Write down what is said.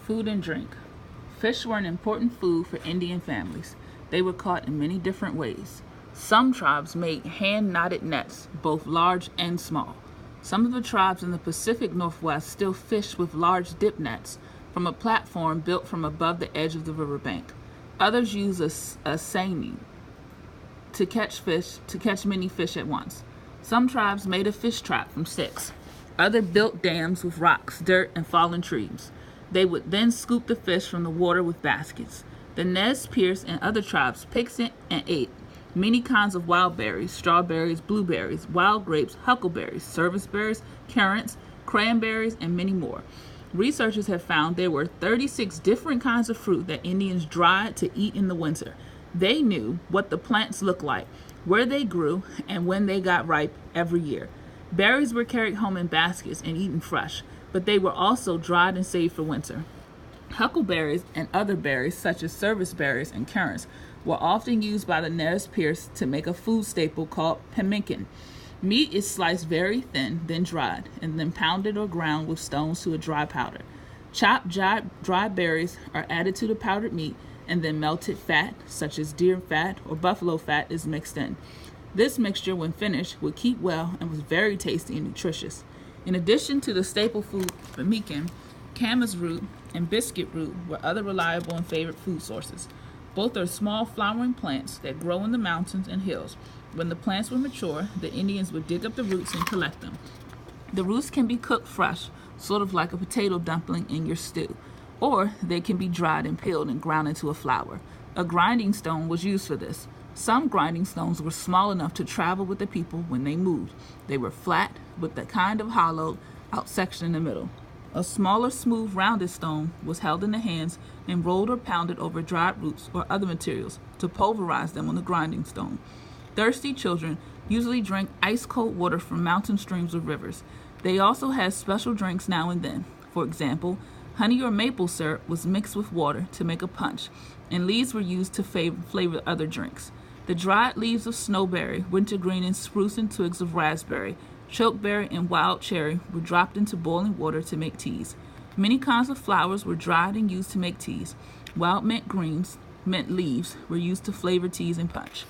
Food and drink. Fish were an important food for Indian families. They were caught in many different ways. Some tribes made hand-knotted nets, both large and small. Some of the tribes in the Pacific Northwest still fish with large dip nets from a platform built from above the edge of the riverbank. Others use a seine to catch many fish at once. Some tribes made a fish trap from sticks. Others built dams with rocks, dirt, and fallen trees. They would then scoop the fish from the water with baskets. The Nez Perce and other tribes picked and ate many kinds of wild berries, strawberries, blueberries, wild grapes, huckleberries, service berries, currants, cranberries, and many more. Researchers have found there were 36 different kinds of fruit that Indians dried to eat in the winter. They knew what the plants looked like, where they grew, and when they got ripe every year. Berries were carried home in baskets and eaten fresh, but they were also dried and saved for winter. Huckleberries and other berries, such as service berries and currants, were often used by the Nez Perce to make a food staple called pemmican. Meat is sliced very thin, then dried, and then pounded or ground with stones to a dry powder. Chopped dry berries are added to the powdered meat, and then melted fat, such as deer fat or buffalo fat, is mixed in. This mixture, when finished, would keep well and was very tasty and nutritious. In addition to the staple food pemmican, camas root and biscuit root were other reliable and favorite food sources. Both are small flowering plants that grow in the mountains and hills. When the plants were mature, the Indians would dig up the roots and collect them. The roots can be cooked fresh, sort of like a potato dumpling in your stew, or they can be dried and peeled and ground into a flour. A grinding stone was used for this. Some grinding stones were small enough to travel with the people when they moved. They were flat, with the kind of hollowed out section in the middle. A smaller, smooth, rounded stone was held in the hands and rolled or pounded over dried roots or other materials to pulverize them on the grinding stone. Thirsty children usually drank ice-cold water from mountain streams or rivers. They also had special drinks now and then. For example, honey or maple syrup was mixed with water to make a punch, and leaves were used to flavor other drinks. The dried leaves of snowberry, wintergreen, and spruce and twigs of raspberry, chokeberry, and wild cherry were dropped into boiling water to make teas. Many kinds of flowers were dried and used to make teas. Wild mint greens, mint leaves, were used to flavor teas and punch.